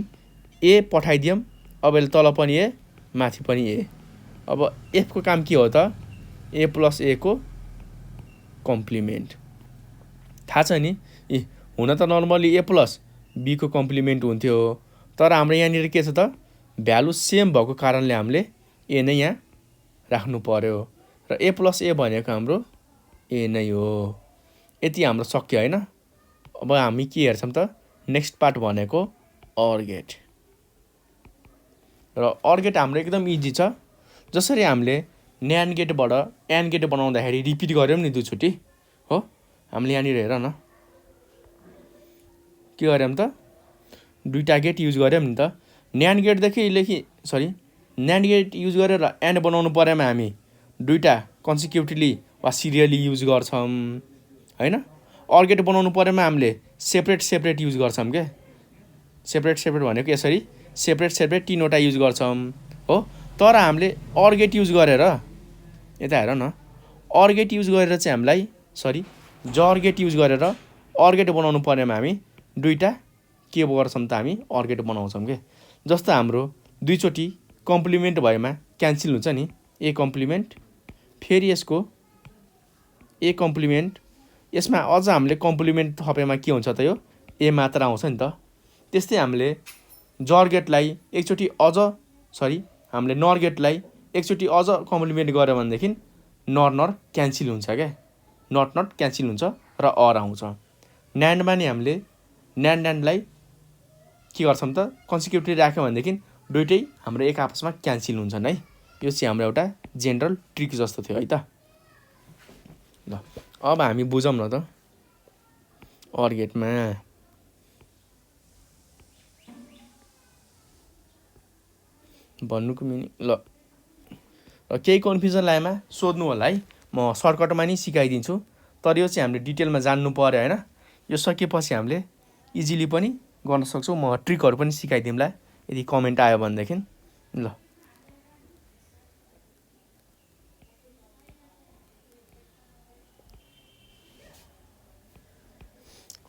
ए पठाइदियौँ, अब यसले तल पनि ए माथि पनि ए। अब एफको काम के हो त ए प्लस ए को कम्प्लिमेन्ट। थाहा छ नि, हुन त नर्मली ए प्लस बी को कम्प्लिमेन्ट हुन्थ्यो, तर हाम्रो यहाँनिर के छ त भ्यालु सेम भएको कारणले हामीले ए नै यहाँ राख्नु पर्यो र ए प्लस ए भनेको हाम्रो ए नै हो। यति हाम्रो सक्यो हैन। अब हामी के हेर्छौँ त नेक्स्ट पार्ट भनेको अर गेट। र अर गेट हाम्रो एकदम इजी छ। जसरी हामीले न्यान्ड गेटबाट एन्ड गेट बनाउँदाखेरि रिपिट गऱ्यौँ नि दुईचोटि हो, हामीले यहाँनिर हेर न के गऱ्यौँ त दुईटा गेट युज गऱ्यौँ नि त। न्यान्ड गेटदेखि न्यान्ड गेट युज गरेर एन्ड बनाउनु परेमा हामी दुईटा कन्सिक्युटिभली वा सिरियली युज गर्छौँ हैन। अर गेट बनाउनु परेमा हामीले सेपरेट युज गर्छौँ क्या। सेपरेट भनेको यसरी सेपरेट तीनवटा युज गर्छौँ हो। तर हामीले अर गेट युज गरेर यता हेर न, अर गेट युज गरेर चाहिँ हामीलाई जर गेट युज गरेर अर गेट बनाउनु परेमा हामी दुईटा के गर्छौँ त हामी अर गेट बनाउँछौँ के। जस्तो हाम्रो दुईचोटि कम्प्लिमेन्ट भएमा क्यान्सल हुन्छ नि, ए कम्प्लिमेन्ट फेरि यसको ए कम्प्लिमेन्ट, यसमा अझ हामीले कम्प्लिमेन्ट थपेमा के हुन्छ त यो ए मात्र आउँछ नि त। त्यस्तै हामीले जर गेटलाई एकचोटि अझ हामीले नर गेटलाई एकचोटि अझ कम्प्लिमेन्ट गऱ्यो भनेदेखि नर क्यान्सल हुन्छ क्या, नट क्यान्सल हुन्छ र अर आउँछ। न्यान्डमा नि हामीले न्यान्डलाई के गर्छौँ त कन्सिक्युटिभ राख्यो भनेदेखि दुइटै हाम्रो एक आपसमा क्यान्सल हुन्छन् है। यो चाहिँ हाम्रो एउटा जेनरल ट्रिक जस्तो थियो है त। ल अब हामी बुझौँ न त अर गेटमा भन्नुको मिनिङ। ल केही कन्फ्युजन लागेमा सोध्नु होला है, म सर्टकटमा नि सिकाइदिन्छु। तर यो चाहिँ हामीले डिटेलमा जान्नु पर्यो हैन। यो सकेपछि हामीले इजिली पनि गर्न सक्छौँ। म ट्रिकहरू पनि सिकाइदिउँला यदि कमेन्ट आयो भनेदेखि। ल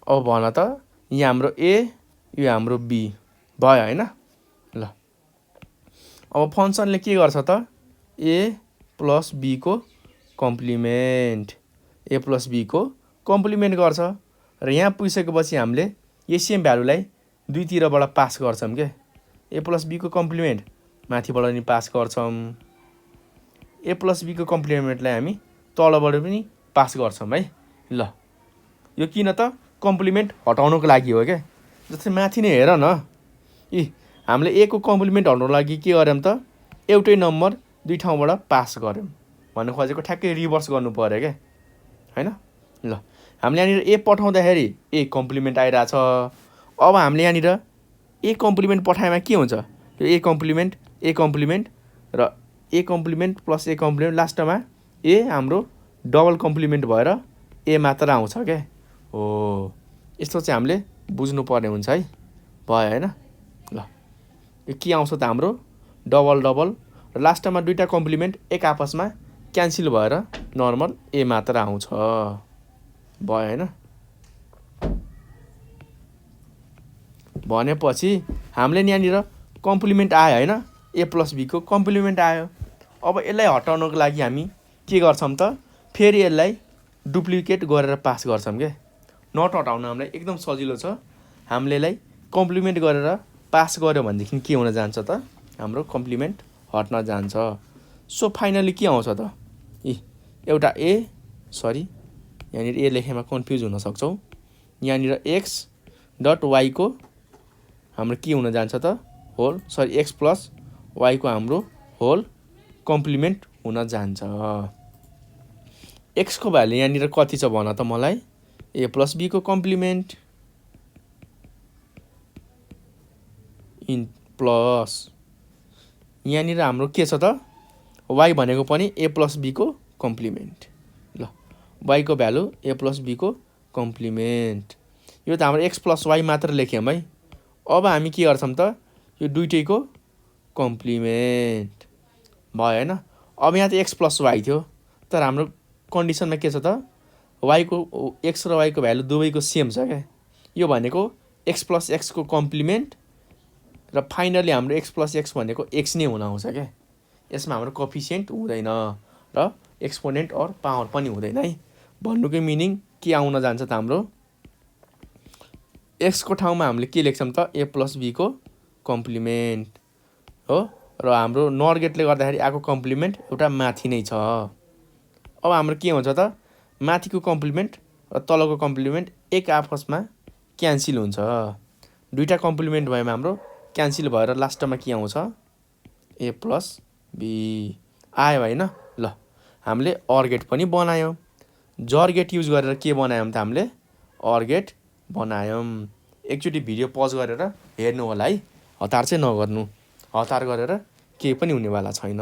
अब भन त यहाँ हाम्रो ए यो हाम्रो बी भयो हैन। ल अब फङ्सनले के गर्छ त ए प्लस बी को कम्प्लिमेन्ट, ए प्लस बी को कम्प्लिमेन्ट गर्छ र यहाँ पुगिसकेपछि हामीले यो सेम भ्यालुलाई दुईतिरबाट पास गर्छौँ के। ए प्लस बी को कम्प्लिमेन्ट माथिबाट नि पास गर्छौँ, ए प्लस बी को कम्प्लिमेन्टलाई हामी तलबाट पनि पास गर्छौँ है। ल यो किन त कम्प्लिमेन्ट हटाउनुको लागि हो क्या। जस्तै माथि नै हेर न, हामीले ए को कम्प्लिमेन्ट हटाउनुको लागि के गर्यौँ त एउटै नम्बर दुई ठाउँबाट पास गऱ्यौँ भन्नु खोजेको ठ्याक्कै रिभर्स गर्नु पर्यो क्या हैन। ल हामीले यहाँनिर ए पठाउँदाखेरि ए कम्प्लिमेन्ट आइरहेछ। अब हामीले यहाँनिर ए कम्प्लिमेन्ट पठाएमा के हुन्छ, यो ए कम्प्लिमेन्ट र ए कम्प्लिमेन्ट प्लस ए कम्प्लिमेन्ट लास्टमा ए हाम्रो डबल कम्प्लिमेन्ट भएर ए मात्र आउँछ क्या हो। यस्तो चाहिँ हामीले बुझ्नु पर्ने हुन्छ है। भयो हैन। ल यो के आउँछ त हाम्रो डबल डबल र लास्टमा दुईटा कम्प्लिमेन्ट एक आपसमा क्यान्सल भएर नर्मल ए मात्र आउँछ। भयो हैन। भनेपछि हामीले यहाँनिर कम्प्लिमेन्ट आयो हैन, ए प्लस बी को कम्प्लिमेन्ट आयो। अब यसलाई हटाउनको लागि हामी के गर्छौँ त फेरि यसलाई डुप्लिकेट गरेर पास गर्छौँ के। नट हटाउन हामीलाई एकदम सजिलो छ। हामीले यसलाई कम्प्लिमेन्ट गरेर पास गर्यो भनेदेखि के हुन जान्छ त हाम्रो कम्प्लिमेन्ट हट्न जान्छ। सो फाइनली के आउँछ त एउटा ए सरी यहाँनिर ए लेखेमा कन्फ्युज हुन सक्छौँ। यहाँनिर एक्स डट वाईको हाम्रो के हुन जान्छ त होल सरी एक्स प्लस वाईको हाम्रो होल कम्प्लिमेन्ट हुन जान्छ। एक्सको भ्यालु यहाँनिर कति छ भन त मलाई, ए प्लस बीको कम्प्लिमेन्ट इन प्लस यहाँनिर हाम्रो के छ त वाई भनेको पनि ए प्लस बीको कम्प्लिमेन्ट। ल वाईको भ्यालु ए प्लस बीको कम्प्लिमेन्ट। यो त हाम्रो एक्स प्लस वाई मात्र लेख्यौँ है। अब हामी के गर्छौँ त यो दुइटैको कम्प्लिमेन्ट भयो हैन। अब यहाँ त एक्स प्लस वाई थियो तर हाम्रो कन्डिसनमा के छ त वाईको एक्स र वाईको भ्यालु दुवैको सेम छ क्या। यो भनेको एक्स प्लस एक्सको कम्प्लिमेन्ट र फाइनली हाम्रो एक्स प्लस एक्स भनेको एक्स नै हुन आउँछ क्या। यसमा हाम्रो कोफिसिएन्ट हुँदैन र एक्सपोनेन्ट और पावर पनि हुँदैन है। भन्नुको मिनिङ के आउन जान्छ त हाम्रो एक्सको ठाउँमा हामीले के लेख्छौँ त ए प्लस बीको कम्प्लिमेन्ट हो र हाम्रो नर गेटले गर्दाखेरि आएको कम्प्लिमेन्ट एउटा माथि नै छ। अब हाम्रो के हुन्छ त माथिको कम्प्लिमेन्ट र तलको कम्प्लिमेन्ट एक आपसमा क्यान्सल हुन्छ। दुईटा कम्प्लिमेन्ट भएमा हाम्रो क्यान्सल भएर लास्टमा के आउँछ ए प्लस बी आयो होइन। ल हामीले अर गेट पनि बनायौँ। जर गेट युज गरेर के बनायौँ त हामीले अर गेट बनायौँ। एकचोटि भिडियो पज गरेर हेर्नु होला है, हतार चाहिँ नगर्नु। हतार गरेर केही पनि हुनेवाला छैन।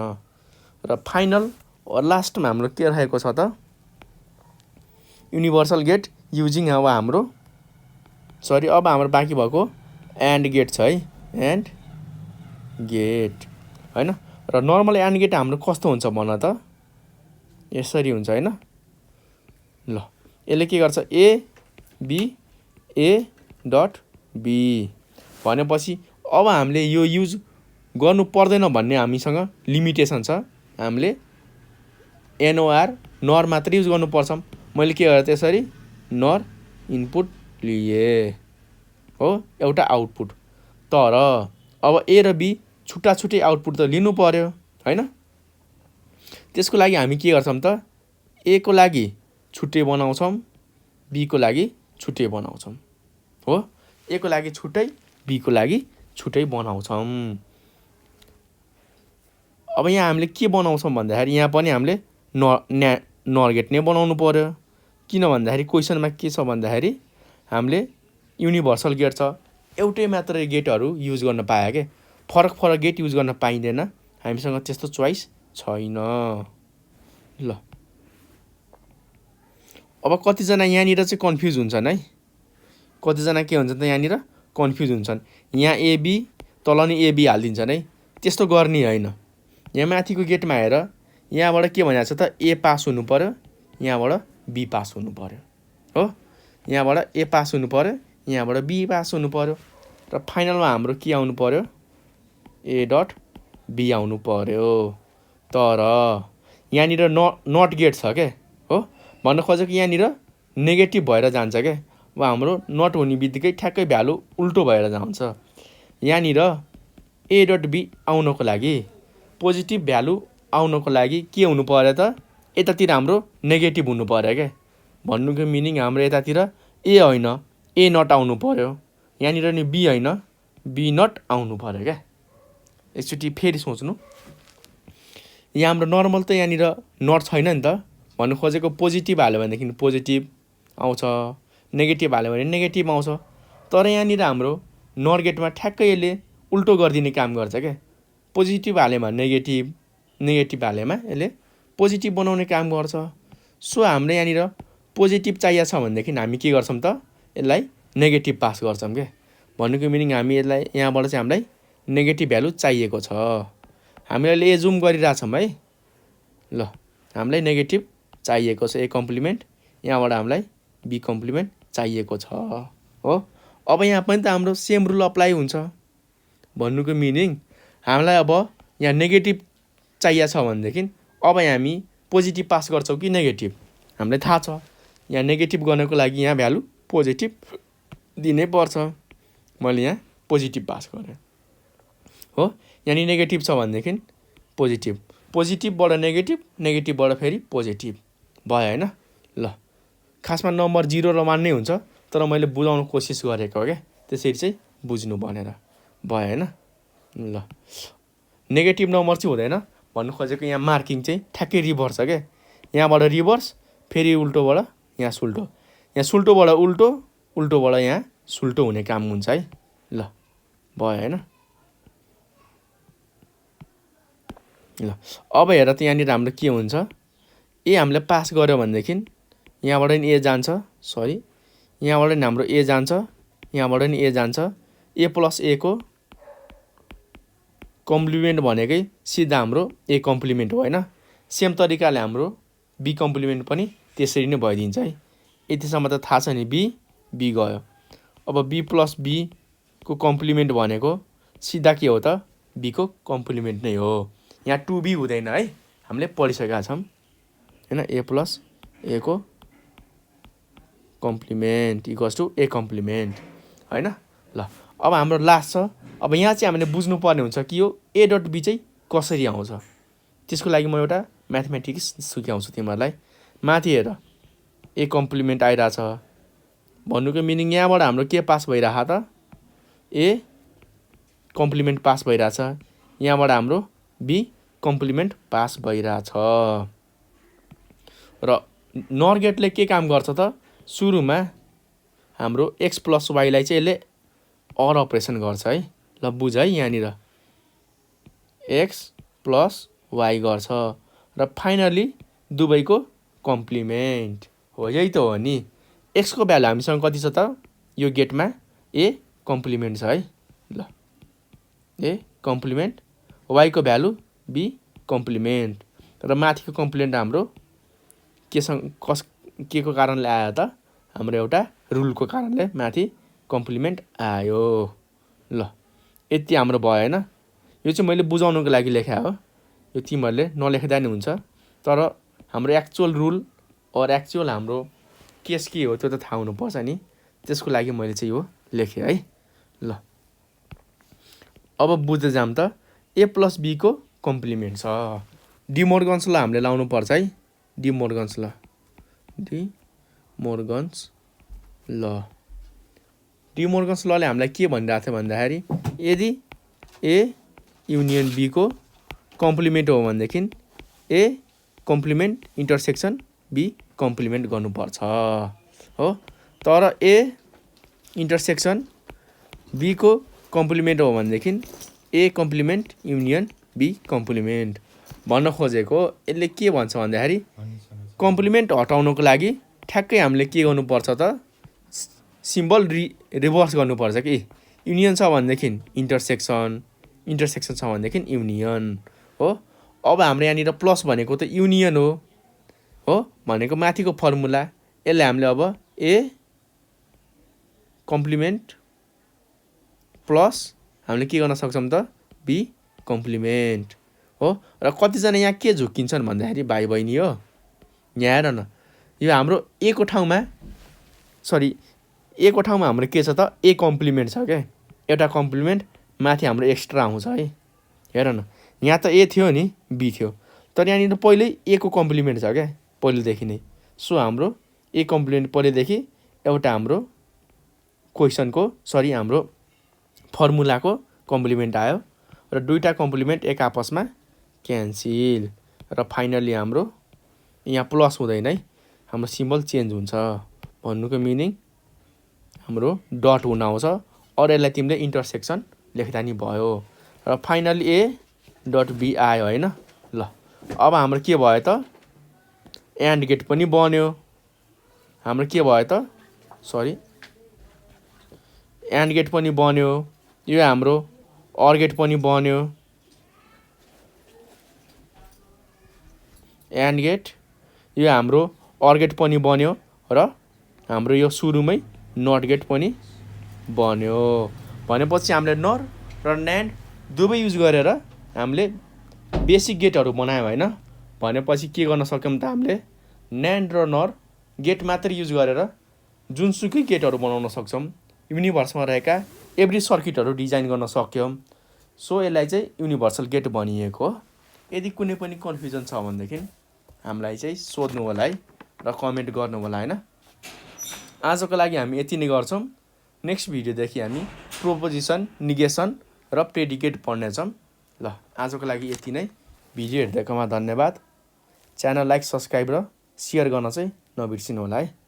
र फाइनल लास्टमा हाम्रो के रहेको छ त युनिभर्सल गेट युजिङ अब हाम्रो सरी अब हाम्रो बाँकी भएको एन्ड गेट छ है, एन्ड गेट होइन। र नर्मल एन्ड गेट हाम्रो कस्तो हुन्छ भन त यसरी हुन्छ होइन। ल यसले के गर्छ ए डट बी भनेपछि अब हामीले यो युज गर्नु पर्दैन भन्ने हामीसँग लिमिटेसन छ। हामीले एनओआर नर मात्र युज गर्नुपर्छ। मैले के गरेँ त्यसरी नर इनपुट लिए हो एउटा आउटपुट। तर अब ए र बी छुट्टा छुट्टै आउटपुट त लिनु पर्यो होइन। त्यसको लागि हामी के गर्छौँ त ए को लागि छुट्टै बनाउँछौँ, बी को लागि छुट्टै बनाउँछौँ हो। ए को लागि छुट्टै बी को लागि छुट्टै बनाउँछौँ। अब यहाँ हामीले के बनाउँछौँ भन्दाखेरि यहाँ पनि हामीले नर गेट नै बनाउनु पर्यो। किन भन्दाखेरि क्वेसनमा के छ भन्दाखेरि हामीले युनिभर्सल गेट छ, एउटै मात्र गेटहरू युज गर्न पायो के। फरक फरक गेट युज गर्न पाइँदैन, हामीसँग त्यस्तो चोइस छैन। ल अब कतिजना यहाँनिर चाहिँ कन्फ्युज हुन्छन् है। कतिजना के हुन्छ त यहाँनिर कन्फ्युज हुन्छन्। यहाँ एबी तल नि एबी हालिदिन्छन् है। त्यस्तो गर्ने होइन। यहाँ माथिको गेटमा हेर यहाँबाट के भनेको छ त ए पास हुनु पर्यो, यहाँबाट बी पास हुनु पर्यो हो। यहाँबाट ए पास हुनु पर्यो, यहाँबाट बी पास हुनु पर्यो र फाइनलमा हाम्रो के आउनु पर्यो ए डट बी आउनु पर्यो। तर यहाँनिर नट गेट छ के हो। भन्न खोजेको यहाँनिर नेगेटिभ भएर जान्छ क्या। अब हाम्रो नट हुने बित्तिकै ठ्याक्कै भ्यालु उल्टो भएर जान्छ। यहाँनिर ए डट बी आउनको लागि पोजिटिभ भ्यालु आउनको लागि के हुनु पर्यो त यतातिर हाम्रो नेगेटिभ हुनु पर्यो क्या। भन्नुको मिनिङ हाम्रो यतातिर ए होइन ए नट आउनु पर्यो, यहाँनिर नि बी होइन बी नट आउनु पर्यो क्या। एकचोटि फेरि सोच्नु, यहाँ हाम्रो नर्मल त यहाँनिर नट छैन नि त। भन्नु खोजेको पोजिटिभ हाल्यो भनेदेखि पोजिटिभ आउँछ, नेगेटिभ हाल्यो भने नेगेटिभ आउँछ। तर यहाँनिर हाम्रो नर गेटमा ठ्याक्कै यसले उल्टो गरिदिने काम गर्छ क्या। पोजिटिभ हाल्योमा नेगेटिभ, नेगेटिभ हाल्योमा यसले पोजिटिभ बनाउने काम गर्छ। सो हाम्रो यहाँनिर पोजिटिभ चाहिएको छ भनेदेखि हामी के गर्छौँ त यसलाई नेगेटिभ पास गर्छौँ क्या। भन्नुको मिनिङ हामी यसलाई यहाँबाट चाहिँ हामीलाई नेगेटिभ भ्यालु चाहिएको छ। हामीले अहिले ए जुम गरिरहेछौँ है। ल हामीलाई नेगेटिभ चाहिएको छ ए कम्प्लिमेन्ट, यहाँबाट हामीलाई बी कम्प्लिमेन्ट चाहिएको छ हो। अब यहाँ पनि त हाम्रो सेम रुल अप्लाई हुन्छ। भन्नुको मिनिङ हामीलाई अब यहाँ नेगेटिभ चाहिएको छ भनेदेखि अब हामी पोजिटिभ पास गर्छौँ कि नेगेटिभ हामीलाई थाहा छ। यहाँ नेगेटिभ गर्नको लागि यहाँ भ्यालु पोजिटिभ दिनै पर्छ। मैले यहाँ पोजिटिभ पास गरेँ हो। यहाँनिर नेगेटिभ छ भनेदेखि पोजिटिभ, पोजिटिभबाट नेगेटिभ, नेगेटिभबाट फेरि पोजिटिभ भयो होइन। ल खासमा नम्बर 0 र 1 नै हुन्छ, तर मैले बुझाउन कोसिस गरेको क्या, त्यसरी चाहिँ बुझ्नु भनेर भयो होइन। ल नेगेटिभ नम्बर चाहिँ हुँदैन भन्नु खोजेको, यहाँ मार्किङ चाहिँ ठ्याक्कै रिभर्स छ क्या। यहाँबाट रिभर्स, फेरि उल्टोबाट यहाँ सुल्टो, यहाँ सुल्टोबाट उल्टो, उल्टोबाट यहाँ सुल्टो हुने काम हुन्छ है। ल भयो होइन। ल अब हेर त यहाँनिर हाम्रो के हुन्छ, ए हामीले पास गर्यो भनेदेखि यहाँबाट नि ए जान्छ, सरी यहाँबाट नि हाम्रो ए जान्छ, यहाँबाट नि ए जान्छ। ए प्लस ए को कम्प्लिमेन्ट भनेकै सिधा हाम्रो ए कम्प्लिमेन्ट हो होइन। सेम तरिकाले हाम्रो बी कम्प्लिमेन्ट पनि त्यसरी नै भइदिन्छ है। यतिसम्म त थाहा छ नि, बी गयो। अब बी प्लस बी को कम्प्लिमेन्ट भनेको सिधा के हो त, बी को कम्प्लिमेन्ट नै हो। यहाँ 2b हुँदैन है, हामीले पढिसकेका छौँ होइन। ए प्लस ए को complement equals to A complement होइन। ल अब हाम्रो लास्ट छ। अब यहाँ चाहिँ हामीले बुझ्नुपर्ने हुन्छ कि यो ए डट बी चाहिँ कसरी आउँछ। त्यसको लागि म एउटा म्याथमेटिक्स सिकाउँछु तिमीहरूलाई। माथि हेर ए कम्प्लिमेन्ट आइरहेछ भन्नुको मिनिङ यहाँबाट हाम्रो के पास भइरह त, ए कम्प्लिमेन्ट पास भइरहेछ, यहाँबाट हाम्रो बी कम्प्लिमेन्ट पास भइरहेछ। र नर गेटले के काम गर्छ त, सुरुमा हाम्रो एक्स प्लस वाईलाई चाहिँ यसले अर अपरेसन गर्छ है। ल बुझ है, यहाँनिर एक्स प्लस वाई गर्छ र फाइनली दुवैको कम्प्लिमेन्ट हो। यही त हो नि, एक्सको भ्यालु हामीसँग कति छ त, यो गेटमा ए कम्प्लिमेन्ट छ है। ल ए कम्प्लिमेन्ट, वाईको भ्यालु बी कम्प्लिमेन्ट र माथिको कम्प्लिमेन्ट हाम्रो के को कारणले आयो त, हाम्रो एउटा रुलको कारणले माथि कम्प्लिमेन्ट आयो। ल यति हाम्रो भयो होइन। यो चाहिँ मैले बुझाउनुको लागि लेखा हो, यो तिमीहरूले नलेख्दा नि हुन्छ, तर हाम्रो एक्चुअल रुल और एक्चुअल हाम्रो केस के हो त्यो त थाहा हुनुपर्छ नि, त्यसको लागि मैले चाहिँ यो लेखेँ है। ल अब बुझ्दै जाऊँ त, ए प्लस बी को कम्प्लिमेन्ट छ। डिमोर्गन्स ल हामीले लाउनु पर्छ है। डिमोर्गन्स ल, डिमोर्गन्स ल, डिमोर्गन्स लले हामीलाई के भनिरहेको थियो भन्दाखेरि यदि ए युनियन बी को कम्प्लिमेन्ट हो भनेदेखि ए कम्प्लिमेन्ट इन्टरसेक्सन बी कम्प्लिमेन्ट गर्नुपर्छ हो। तर ए इन्टरसेक्सन बी को कम्प्लिमेन्ट हो भनेदेखि ए कम्प्लिमेन्ट युनियन बी कम्प्लिमेन्ट भन्न खोजेको। यसले के भन्छ भन्दाखेरि कम्प्लिमेन्ट हटाउनको लागि ठ्याक्कै हामीले के गर्नुपर्छ त, सिम्बल रिभर्स गर्नुपर्छ कि। युनियन छ भनेदेखि इन्टरसेक्सन, इन्टरसेक्सन छ भनेदेखि युनियन हो। अब हाम्रो यहाँनिर प्लस भनेको त युनियन हो भनेको माथिको फर्मुला। यसले हामीले अब ए कम्प्लिमेन्ट प्लस हामीले के गर्न सक्छौँ त, बी कम्प्लिमेन्ट हो। र कतिजना यहाँ के झुक्किन्छन् भन्दाखेरि भाइ बहिनी हो, यहाँ हेर न, यो हाम्रो ए को ठाउँमा, सरी ए को ठाउँमा हाम्रो के छ त, ए कम्प्लिमेन्ट छ क्या। एउटा कम्प्लिमेन्ट माथि हाम्रो एक्स्ट्रा आउँछ है। हेर न, यहाँ त ए थियो नि, बी थियो, तर यहाँनिर पहिल्यै ए को कम्प्लिमेन्ट छ क्या पहिलेदेखि नै। सो हाम्रो ए कम्प्लिमेन्ट पहिलेदेखि एउटा हाम्रो क्वेसनको, सरी हाम्रो फर्मुलाको कम्प्लिमेन्ट आयो र दुईटा कम्प्लिमेन्ट एक आपसमा क्यान्सिल र फाइनली हाम्रो यहाँ प्लस हुँदैन है, हाम्रो सिम्बल चेन्ज हुन्छ। भन्नुको मिनिङ हाम्रो डट हुन आउँछ, और यसलाई तिमीले इन्टरसेक्सन लेख्दा नि भयो र फाइनली ए डट बी आयो होइन। ल अब हाम्रो के भयो त, एन्ड गेट पनि बन्यो। हाम्रो के भयो त, सरी एन्ड गेट पनि बन्यो, यो हाम्रो अर गेट पनि बन्यो, एन्ड गेट, यो हाम्रो अर गेट पनि बन्यो र हाम्रो यो सुरुमै नट गेट पनि बन्यो। भनेपछि हामीले नर र न्यान्ड दुवै युज गरेर हामीले बेसिक गेटहरू बनायौँ होइन। भनेपछि के गर्न सक्यौँ त हामीले न्यान्ड र नर गेट मात्रै युज गरेर जुनसुकै गेटहरू बनाउन सक्छौँ। युनिभर्समा रहेका एभ्री सर्किटहरू डिजाइन गर्न सक्यौँ। सो यसलाई चाहिँ युनिभर्सल गेट भनिएको हो। यदि कुनै पनि कन्फ्युजन छ भनेदेखि हामीलाई चाहिँ सोध्नु होला है र कमेन्ट गर्नु होला होइन। आजको लागि हामी यति नै गर्छौँ। नेक्स्ट भिडियोदेखि हामी प्रोपोजिसन, निगेसन र प्रेडिकेट पढ्नेछौँ। ल आजको लागि यति नै। भिडियो हेरिदिएकोमा धन्यवाद। च्यानल लाइक, सब्सक्राइब र सेयर गर्न चाहिँ नबिर्सिनु होला है।